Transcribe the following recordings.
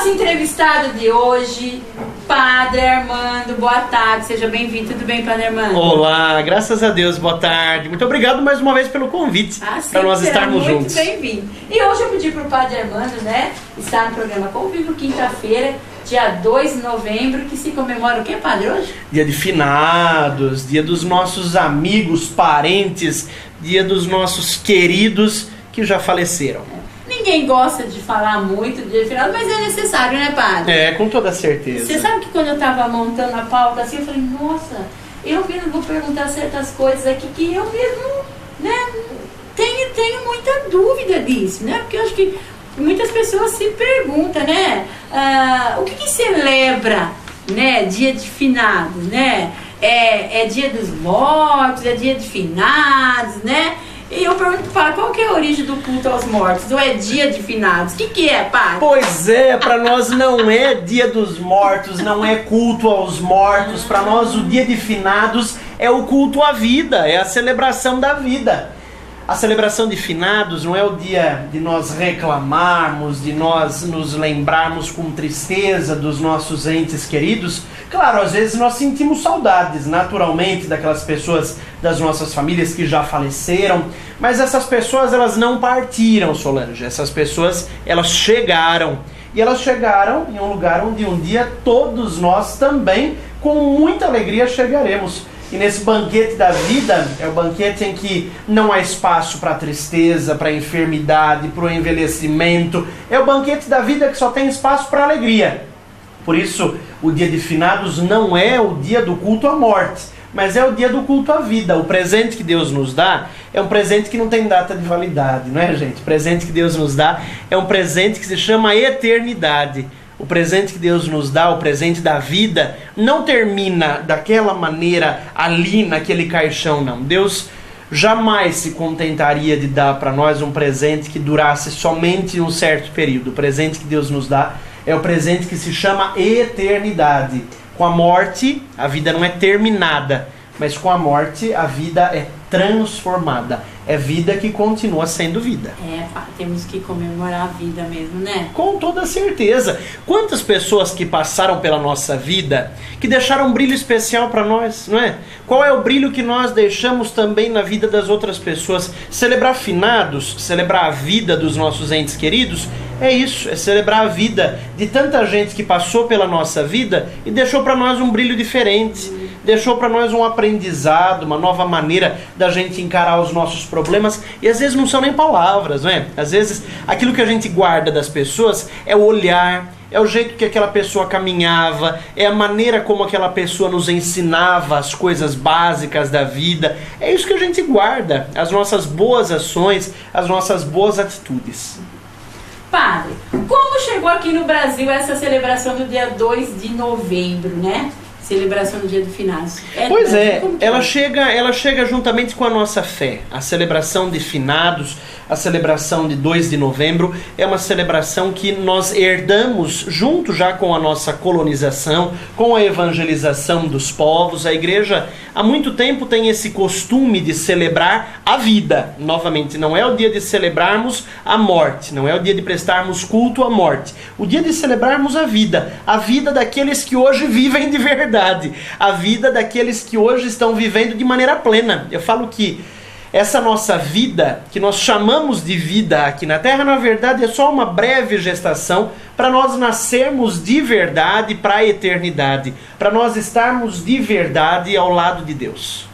nosso entrevistado de hoje, Padre Armando. Boa tarde, seja bem-vindo. Tudo bem, Padre Armando? Olá, graças a Deus, boa tarde. Muito obrigado mais uma vez pelo convite para nós estarmos juntos. Muito bem-vindo. E hoje eu pedi para o Padre Armando, né, estar no programa Convívio, quinta-feira, dia 2 de novembro, que se comemora o que, Padre, hoje? Dia de finados, dia dos nossos amigos, parentes, dia dos nossos queridos que já faleceram. Ninguém gosta de falar muito do dia de finados, mas é necessário, né, Padre? É, com toda certeza. Você sabe que quando eu estava montando a pauta assim, eu falei, nossa, eu mesmo vou perguntar certas coisas aqui que eu mesmo, né, tenho muita dúvida disso, né? Porque eu acho que muitas pessoas se perguntam, né, o que celebra, né, dia de finados, né? É dia dos mortos, é dia de finados, né? E eu pergunto para qual que é a origem do culto aos mortos? Ou é dia de finados? O que é, Padre? Pois é, para nós não é dia dos mortos, não é culto aos mortos. Para nós o dia de finados é o culto à vida, é a celebração da vida. A celebração de finados não é o dia de nós reclamarmos, de nós nos lembrarmos com tristeza dos nossos entes queridos. Claro, às vezes nós sentimos saudades, naturalmente, daquelas pessoas das nossas famílias que já faleceram, mas essas pessoas, elas não partiram, Solange. Essas pessoas, elas chegaram. E elas chegaram em um lugar onde um dia todos nós também, com muita alegria, chegaremos. E nesse banquete da vida, é o banquete em que não há espaço para tristeza, para enfermidade, para o envelhecimento. É o banquete da vida que só tem espaço para alegria. Por isso, o dia de finados não é o dia do culto à morte, mas é o dia do culto à vida. O presente que Deus nos dá é um presente que não tem data de validade, não é, gente? O presente que Deus nos dá é um presente que se chama eternidade. O presente que Deus nos dá, o presente da vida, não termina daquela maneira ali naquele caixão, não. Deus jamais se contentaria de dar para nós um presente que durasse somente um certo período. O presente que Deus nos dá é o presente que se chama eternidade. Com a morte, a vida não é terminada, mas com a morte, a vida é transformada. É vida que continua sendo vida. Temos que comemorar a vida mesmo, né? Com toda certeza. Quantas pessoas que passaram pela nossa vida, que deixaram um brilho especial para nós, não é? Qual é o brilho que nós deixamos também na vida das outras pessoas? Celebrar finados, celebrar a vida dos nossos entes queridos, é isso, é celebrar a vida de tanta gente que passou pela nossa vida e deixou para nós um brilho diferente. Deixou para nós um aprendizado, uma nova maneira da gente encarar os nossos problemas. E às vezes não são nem palavras, não é? Às vezes aquilo que a gente guarda das pessoas é o olhar, é o jeito que aquela pessoa caminhava, é a maneira como aquela pessoa nos ensinava as coisas básicas da vida. É isso que a gente guarda, as nossas boas ações, as nossas boas atitudes. Padre, como chegou aqui no Brasil essa celebração do dia 2 de novembro, né? Celebração do dia do finados. Pois é, ela chega juntamente com a nossa fé. A celebração de finados, a celebração de 2 de novembro, é uma celebração que nós herdamos junto já com a nossa colonização, com a evangelização dos povos. A igreja há muito tempo tem esse costume de celebrar a vida. Novamente, não é o dia de celebrarmos a morte, não é o dia de prestarmos culto à morte. O dia de celebrarmos a vida daqueles que hoje vivem de verdade. A vida daqueles que hoje estão vivendo de maneira plena. Eu falo que essa nossa vida, que nós chamamos de vida aqui na Terra, na verdade é só uma breve gestação para nós nascermos de verdade para a eternidade, para nós estarmos de verdade ao lado de Deus.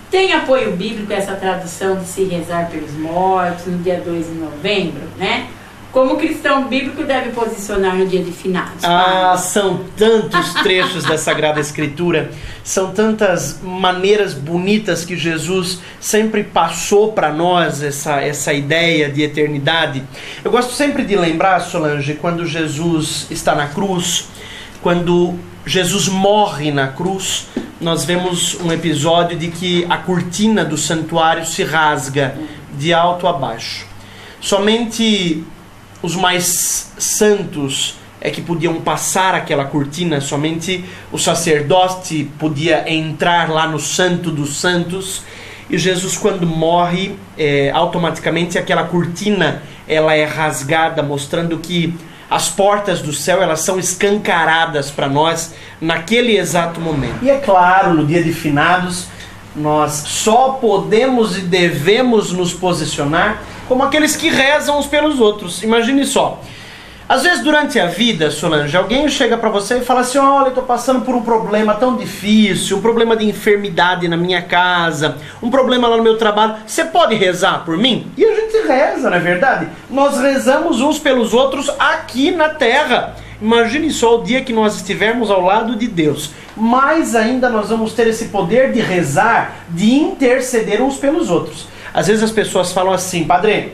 Tem apoio bíblico essa tradição de se rezar pelos mortos no dia 2 de novembro, né? Como o cristão bíblico deve posicionar no dia de finados? São tantos trechos da Sagrada Escritura, são tantas maneiras bonitas que Jesus sempre passou para nós essa ideia de eternidade. Eu gosto sempre de lembrar, Solange, quando Jesus está na cruz, quando Jesus morre na cruz, nós vemos um episódio de que a cortina do santuário se rasga de alto a baixo. Somente os mais santos é que podiam passar aquela cortina, somente o sacerdote podia entrar lá no Santo dos Santos. E Jesus, quando morre, automaticamente aquela cortina ela é rasgada, mostrando que as portas do céu, elas são escancaradas para nós naquele exato momento. E é claro, no dia de finados, nós só podemos e devemos nos posicionar como aqueles que rezam uns pelos outros. Imagine só. Às vezes durante a vida, Solange, alguém chega para você e fala assim: olha, eu estou passando por um problema tão difícil, um problema de enfermidade na minha casa, um problema lá no meu trabalho, você pode rezar por mim? E a gente reza, não é verdade? Nós rezamos uns pelos outros aqui na terra. Imagine só o dia que nós estivermos ao lado de Deus. Mais ainda nós vamos ter esse poder de rezar, de interceder uns pelos outros. Às vezes as pessoas falam assim: padre,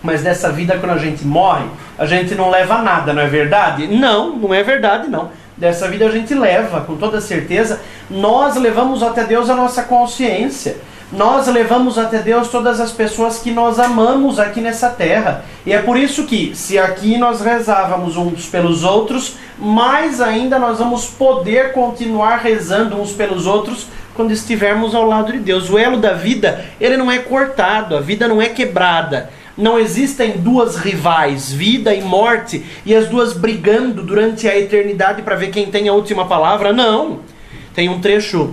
mas nessa vida, quando a gente morre, a gente não leva nada, não é verdade? Não, não é verdade, não. Dessa vida a gente leva, com toda certeza. Nós levamos até Deus a nossa consciência. Nós levamos até Deus todas as pessoas que nós amamos aqui nessa terra. E é por isso que, se aqui nós rezávamos uns pelos outros, mais ainda nós vamos poder continuar rezando uns pelos outros quando estivermos ao lado de Deus. O elo da vida, ele não é cortado, a vida não é quebrada. Não existem duas rivais, vida e morte, e as duas brigando durante a eternidade para ver quem tem a última palavra. Não. Tem um trecho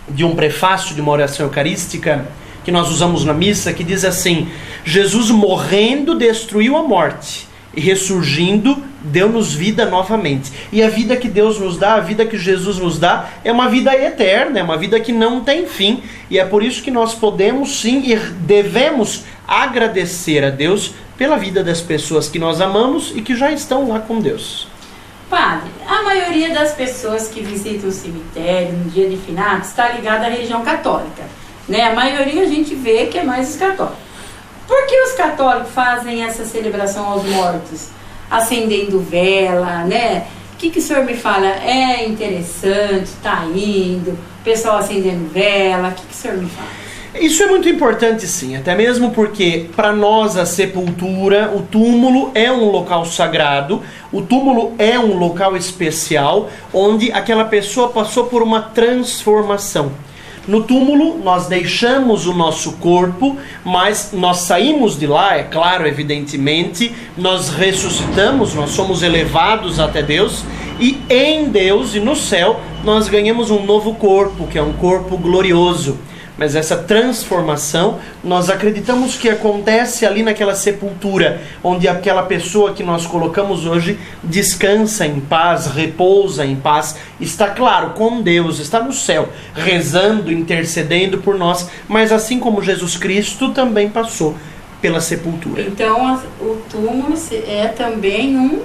de um prefácio de uma oração eucarística que nós usamos na missa, que diz assim: Jesus morrendo destruiu a morte e ressurgindo deu-nos vida novamente. E a vida que Deus nos dá, a vida que Jesus nos dá, é uma vida eterna, é uma vida que não tem fim. E é por isso que nós podemos sim e devemos agradecer a Deus pela vida das pessoas que nós amamos e que já estão lá com Deus. Padre, a maioria das pessoas que visitam o cemitério no dia de finados está ligada à religião católica, né? A maioria a gente vê que é mais os católicos. Por que os católicos fazem essa celebração aos mortos? Acendendo vela, né? O que o senhor me fala? É interessante, tá indo, o pessoal acendendo vela, o que o senhor me fala? Isso é muito importante, sim, até mesmo porque para nós a sepultura, o túmulo é um local sagrado, o túmulo é um local especial onde aquela pessoa passou por uma transformação. No túmulo nós deixamos o nosso corpo, mas nós saímos de lá, é claro, evidentemente, nós ressuscitamos, nós somos elevados até Deus, e em Deus e no céu nós ganhamos um novo corpo, que é um corpo glorioso. Mas essa transformação, nós acreditamos que acontece ali naquela sepultura, onde aquela pessoa que nós colocamos hoje descansa em paz, repousa em paz, está claro, com Deus, está no céu, rezando, intercedendo por nós, mas assim como Jesus Cristo também passou pela sepultura. Então o túmulo é também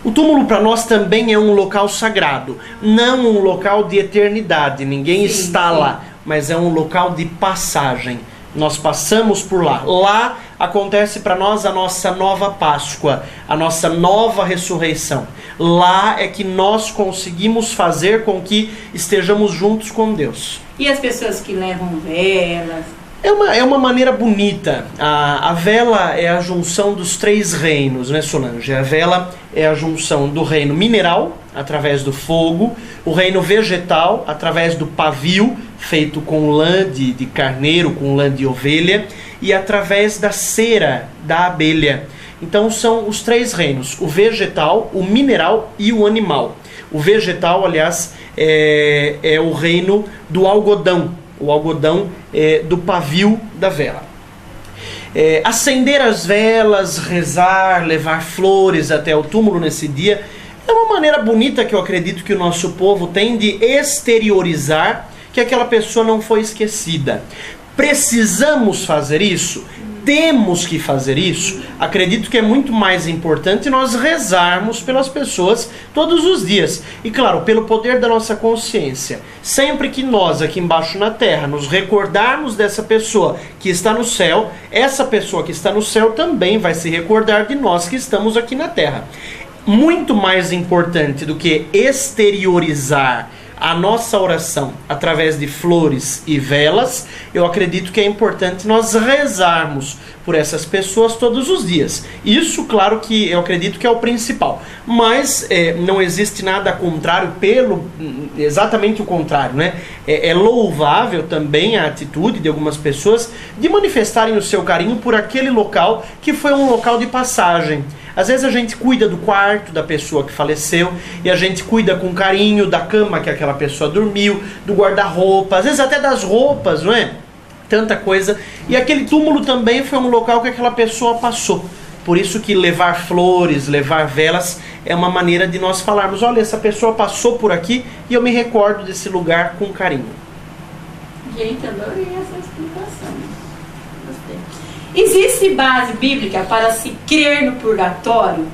O túmulo para nós também é um local sagrado, não um local de eternidade, ninguém está lá. Mas é um local de passagem. Nós passamos por lá. Lá acontece para nós a nossa nova Páscoa, a nossa nova ressurreição. Lá é que nós conseguimos fazer com que estejamos juntos com Deus. E as pessoas que levam velas? É uma maneira bonita. A vela é a junção dos três reinos, né, Solange? A vela é a junção do reino mineral, através do fogo, o reino vegetal, através do pavio, feito com lã de carneiro, com lã de ovelha, e através da cera da abelha. Então são os três reinos, o vegetal, o mineral e o animal. O vegetal, aliás, é o reino do algodão, o algodão do pavio da vela. Acender as velas, rezar, levar flores até o túmulo nesse dia, é uma maneira bonita que eu acredito que o nosso povo tem de exteriorizar que aquela pessoa não foi esquecida. Precisamos fazer isso? Temos que fazer isso? Acredito que é muito mais importante nós rezarmos pelas pessoas todos os dias. E claro, pelo poder da nossa consciência. Sempre que nós aqui embaixo na terra nos recordarmos dessa pessoa que está no céu, essa pessoa que está no céu também vai se recordar de nós que estamos aqui na terra. Muito mais importante do que exteriorizar a nossa oração através de flores e velas, eu acredito que é importante nós rezarmos por essas pessoas todos os dias. Isso, claro que eu acredito que é o principal, mas não existe nada contrário, exatamente o contrário, né? É louvável também a atitude de algumas pessoas de manifestarem o seu carinho por aquele local que foi um local de passagem. Às vezes a gente cuida do quarto da pessoa que faleceu e a gente cuida com carinho da cama que aquela pessoa dormiu, do guarda-roupa, às vezes até das roupas, não é? Tanta coisa. E aquele túmulo também foi um local que aquela pessoa passou. Por isso que levar flores, levar velas é uma maneira de nós falarmos: olha, essa pessoa passou por aqui e eu me recordo desse lugar com carinho. Gente, adorei essa explicação. Existe base bíblica para se crer no purgatório?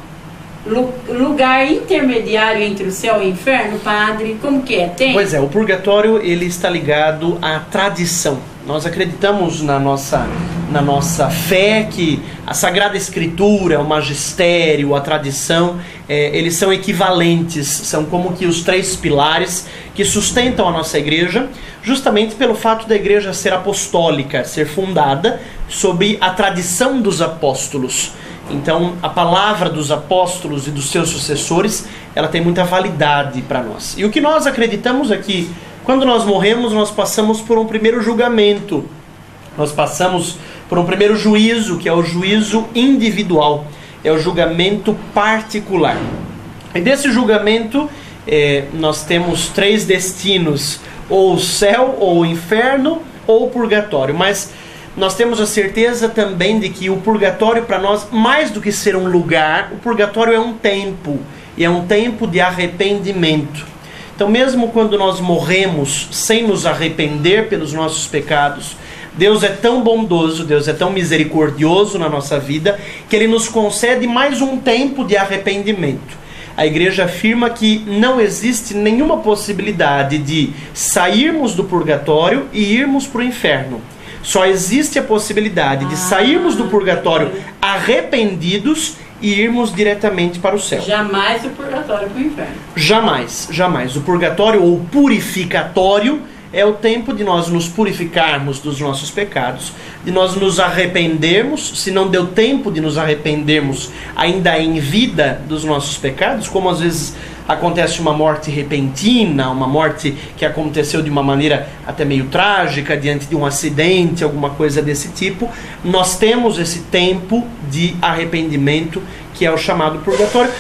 Lugar intermediário entre o céu e o inferno, padre? Como que é? Tem? Pois é, o purgatório ele está ligado à tradição. Nós acreditamos na nossa fé que a Sagrada Escritura, o magistério, a tradição, eles são equivalentes, são como que os 3 pilares que sustentam a nossa igreja, justamente pelo fato da igreja ser apostólica, ser fundada sobre a tradição dos apóstolos. Então, a palavra dos apóstolos e dos seus sucessores, ela tem muita validade para nós. E o que nós acreditamos é que, quando nós morremos, nós passamos por um primeiro julgamento. Nós passamos por um primeiro juízo, que é o juízo individual. É o julgamento particular. E desse julgamento, nós temos 3 destinos: ou o céu, ou o inferno, ou o purgatório. Mas nós temos a certeza também de que o purgatório, para nós, mais do que ser um lugar, o purgatório é um tempo. E é um tempo de arrependimento. Então, mesmo quando nós morremos sem nos arrepender pelos nossos pecados, Deus é tão bondoso, Deus é tão misericordioso na nossa vida, que Ele nos concede mais um tempo de arrependimento. A igreja afirma que não existe nenhuma possibilidade de sairmos do purgatório e irmos para o inferno. Só existe a possibilidade de sairmos do purgatório arrependidos e irmos diretamente para o céu. Jamais o purgatório para o inferno. Jamais, jamais. O purgatório ou purificatório é o tempo de nós nos purificarmos dos nossos pecados, de nós nos arrependermos, se não deu tempo de nos arrependermos ainda em vida dos nossos pecados, como às vezes acontece uma morte repentina, uma morte que aconteceu de uma maneira até meio trágica, diante de um acidente, alguma coisa desse tipo. Nós temos esse tempo de arrependimento, que é o chamado purgatório,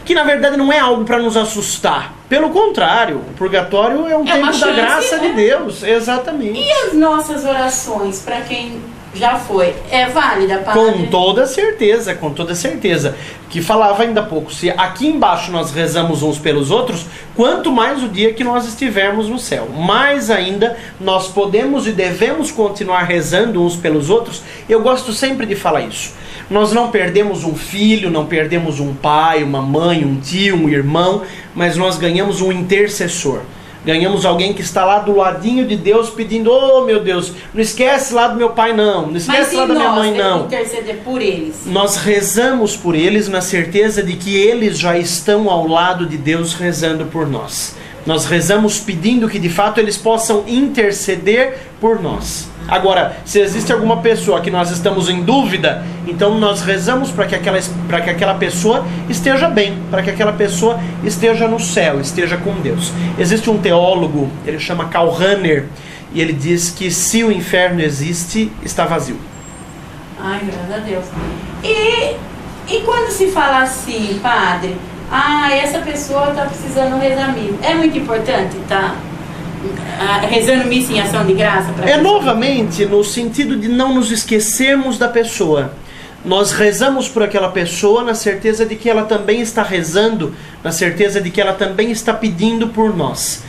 que na verdade não é algo para nos assustar. Pelo contrário, o purgatório é um tempo da graça de Deus. Exatamente. E as nossas orações, para quem já foi, é válida, padre? Com toda certeza, com toda certeza. Que falava ainda há pouco, se aqui embaixo nós rezamos uns pelos outros, quanto mais o dia que nós estivermos no céu. Mais ainda nós podemos e devemos continuar rezando uns pelos outros. Eu gosto sempre de falar isso. Nós não perdemos um filho, não perdemos um pai, uma mãe, um tio, um irmão, mas nós ganhamos um intercessor. Ganhamos alguém que está lá do ladinho de Deus pedindo: oh meu Deus, não esquece lá do meu pai não, não esquece lá da minha mãe não. Mas interceder por eles? Nós rezamos por eles na certeza de que eles já estão ao lado de Deus rezando por nós. Nós rezamos pedindo que de fato eles possam interceder por nós. Agora, se existe alguma pessoa que nós estamos em dúvida, então nós rezamos para que aquela pessoa esteja bem, para que aquela pessoa esteja no céu, esteja com Deus. Existe um teólogo, ele chama Karl Rahner, e ele diz que se o inferno existe, está vazio. Ai, graças a Deus. E quando se fala assim, padre, essa pessoa está precisando rezar missa, é muito importante, tá? Rezando missa em ação de graça para novamente no sentido de não nos esquecermos da pessoa. Nós rezamos por aquela pessoa na certeza de que ela também está rezando, na certeza de que ela também está pedindo por nós.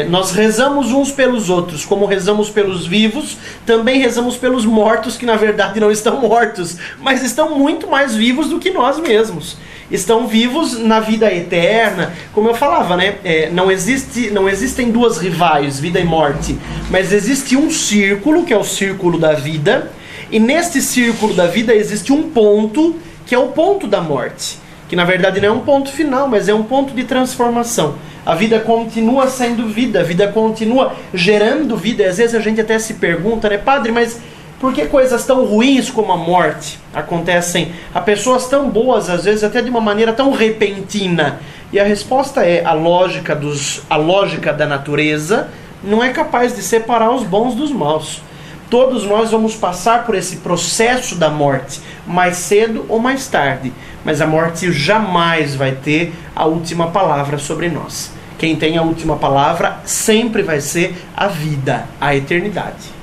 Nós rezamos uns pelos outros, como rezamos pelos vivos, também rezamos pelos mortos, que na verdade não estão mortos, mas estão muito mais vivos do que nós mesmos. Estão vivos na vida eterna, como eu falava, né? Não existem duas rivais, vida e morte, mas existe um círculo, que é o círculo da vida, e neste círculo da vida existe um ponto, que é o ponto da morte. que na verdade não é um ponto final, mas é um ponto de transformação. A vida continua sendo vida, a vida continua gerando vida, e às vezes a gente até se pergunta, né, padre, mas por que coisas tão ruins como a morte acontecem a pessoas tão boas, às vezes até de uma maneira tão repentina? E a resposta é: a lógica da natureza não é capaz de separar os bons dos maus. Todos nós vamos passar por esse processo da morte, mais cedo ou mais tarde. Mas a morte jamais vai ter a última palavra sobre nós. Quem tem a última palavra sempre vai ser a vida, a eternidade.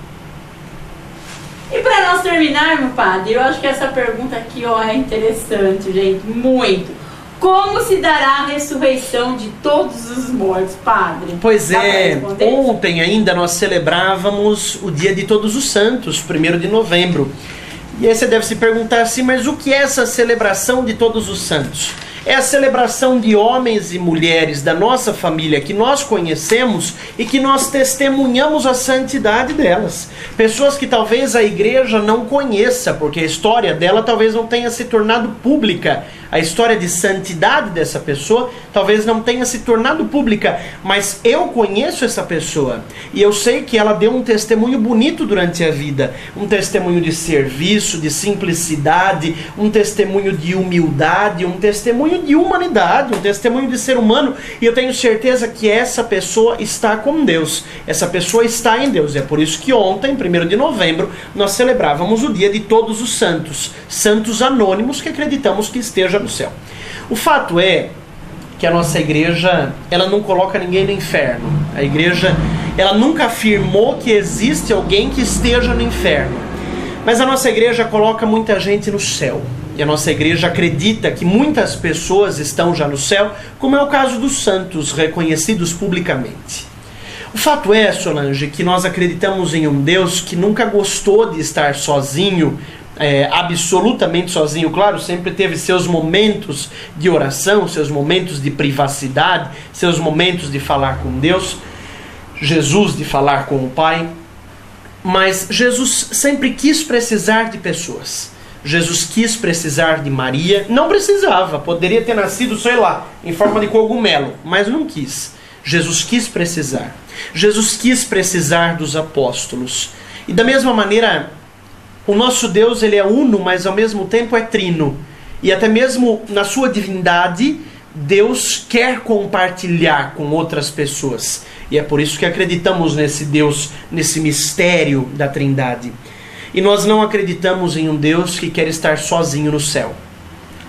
E para nós terminarmos, padre, eu acho que essa pergunta aqui, ó, é interessante, gente, muito. Como se dará a ressurreição de todos os mortos, padre? Pois é, ontem ainda nós celebrávamos o dia de Todos os Santos, 1º de novembro. E aí você deve se perguntar assim, mas o que é essa celebração de Todos os Santos? É a celebração de homens e mulheres da nossa família que nós conhecemos e que nós testemunhamos a santidade delas. Pessoas que talvez a igreja não conheça, porque a história dela talvez não tenha se tornado pública. A história de santidade dessa pessoa talvez não tenha se tornado pública, mas eu conheço essa pessoa e eu sei que ela deu um testemunho bonito durante a vida, um testemunho de serviço, de simplicidade, um testemunho de humildade, um testemunho de humanidade, um testemunho de ser humano, e eu tenho certeza que essa pessoa está com Deus, essa pessoa está em Deus. É por isso que ontem, 1º de novembro, nós celebrávamos o dia de Todos os Santos, santos anônimos que acreditamos que esteja no céu. O fato é que a nossa igreja, ela não coloca ninguém no inferno. A igreja, ela nunca afirmou que existe alguém que esteja no inferno. Mas a nossa igreja coloca muita gente no céu. E a nossa igreja acredita que muitas pessoas estão já no céu, como é o caso dos santos reconhecidos publicamente. O fato é, Solange, que nós acreditamos em um Deus que nunca gostou de estar sozinho, absolutamente sozinho. Claro, sempre teve seus momentos de oração, seus momentos de privacidade, seus momentos de falar com Deus, Jesus de falar com o Pai, mas Jesus sempre quis precisar de pessoas. Jesus quis precisar de Maria, não precisava, poderia ter nascido, sei lá, em forma de cogumelo, mas não quis. Jesus quis precisar. Jesus quis precisar dos apóstolos. E da mesma maneira, o nosso Deus, ele é uno, mas ao mesmo tempo é trino. E até mesmo na sua divindade, Deus quer compartilhar com outras pessoas. E é por isso que acreditamos nesse Deus, nesse mistério da Trindade. E nós não acreditamos em um Deus que quer estar sozinho no céu.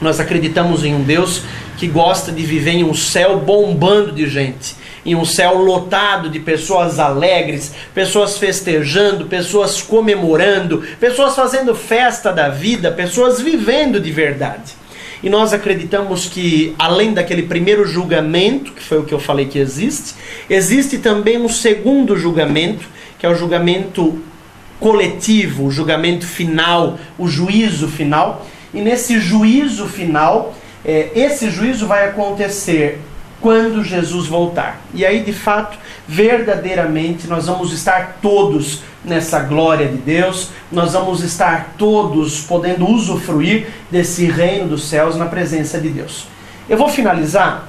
Nós acreditamos em um Deus que gosta de viver em um céu bombando de gente, em um céu lotado de pessoas alegres, pessoas festejando, pessoas comemorando, pessoas fazendo festa da vida, pessoas vivendo de verdade. E nós acreditamos que, além daquele primeiro julgamento, que foi o que eu falei que existe também um segundo julgamento, que é o julgamento coletivo, o julgamento final, o juízo final. E nesse juízo final, esse juízo vai acontecer quando Jesus voltar. E aí, de fato, verdadeiramente, nós vamos estar todos nessa glória de Deus, nós vamos estar todos podendo usufruir desse reino dos céus na presença de Deus. Eu vou finalizar,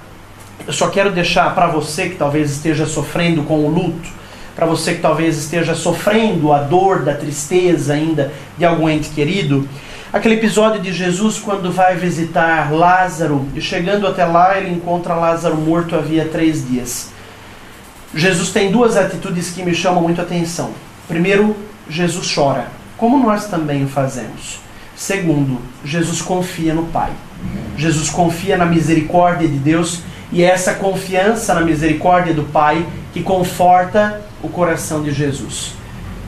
eu só quero deixar para você que talvez esteja sofrendo com o luto, para você que talvez esteja sofrendo a dor da tristeza ainda de algum ente querido, aquele episódio de Jesus quando vai visitar Lázaro, e chegando até lá ele encontra Lázaro morto havia 3 dias. Jesus tem 2 atitudes que me chamam muito a atenção. Primeiro, Jesus chora, como nós também o fazemos. Segundo, Jesus confia no Pai. Jesus confia na misericórdia de Deus, e é essa confiança na misericórdia do Pai que conforta o coração de Jesus.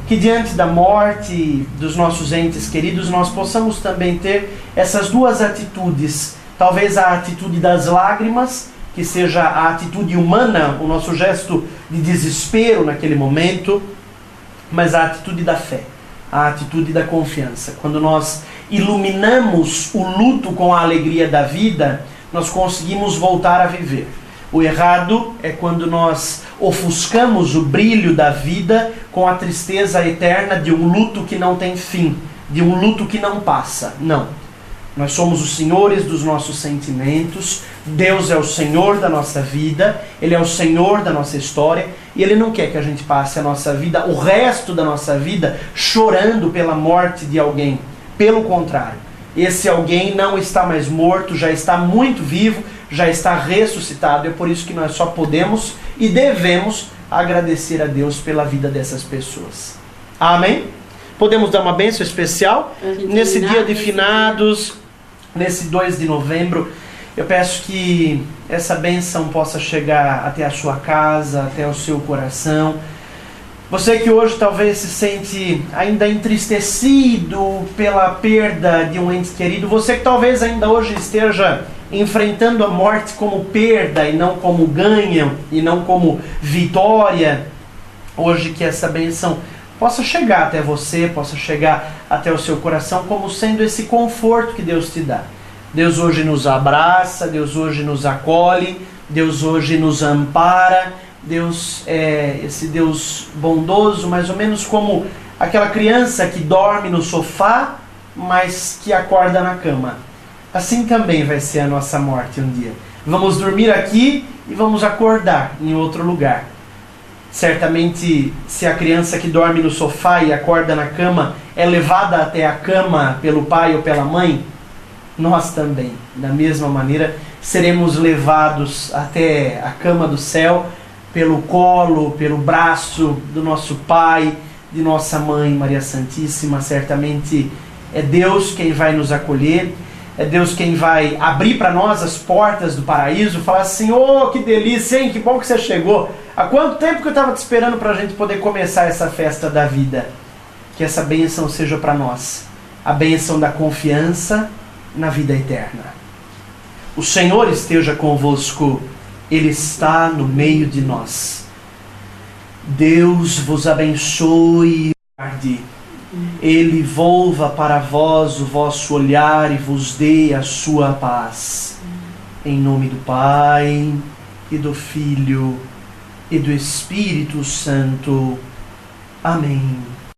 Que diante da morte dos nossos entes queridos, nós possamos também ter essas 2 atitudes. Talvez a atitude das lágrimas, que seja a atitude humana, o nosso gesto de desespero naquele momento, mas a atitude da fé, a atitude da confiança. Quando nós iluminamos o luto com a alegria da vida, nós conseguimos voltar a viver. O errado é quando nós ofuscamos o brilho da vida com a tristeza eterna de um luto que não tem fim, de um luto que não passa. Não. Nós somos os senhores dos nossos sentimentos. Deus é o Senhor da nossa vida. Ele é o Senhor da nossa história. E Ele não quer que a gente passe a nossa vida, o resto da nossa vida, chorando pela morte de alguém. Pelo contrário, esse alguém não está mais morto, já está muito vivo, já está ressuscitado. É por isso que nós só podemos e devemos agradecer a Deus pela vida dessas pessoas. Amém? Podemos dar uma bênção especial nesse dia de finados, nesse 2 de novembro. Eu peço que essa bênção possa chegar até a sua casa, até o seu coração. Você que hoje talvez se sente ainda entristecido pela perda de um ente querido, você que talvez ainda hoje esteja enfrentando a morte como perda e não como ganho, e não como vitória, hoje que essa bênção possa chegar até você, possa chegar até o seu coração como sendo esse conforto que Deus te dá. Deus hoje nos abraça, Deus hoje nos acolhe, Deus hoje nos ampara. Deus é esse Deus bondoso, mais ou menos como aquela criança que dorme no sofá, mas que acorda na cama. Assim também vai ser a nossa morte um dia. Vamos dormir aqui e vamos acordar em outro lugar. Certamente, se a criança que dorme no sofá e acorda na cama é levada até a cama pelo pai ou pela mãe, nós também, da mesma maneira, seremos levados até a cama do céu, pelo colo, pelo braço do nosso Pai, de nossa Mãe Maria Santíssima. Certamente é Deus quem vai nos acolher, é Deus quem vai abrir para nós as portas do paraíso, falar assim: oh, que delícia, hein? Que bom que você chegou. Há quanto tempo que eu estava te esperando para a gente poder começar essa festa da vida? Que essa bênção seja para nós, a bênção da confiança na vida eterna. O Senhor esteja convosco. Ele está no meio de nós. Deus vos abençoe e guarde. Ele volva para vós o vosso olhar e vos dê a sua paz. Em nome do Pai, e do Filho, e do Espírito Santo. Amém.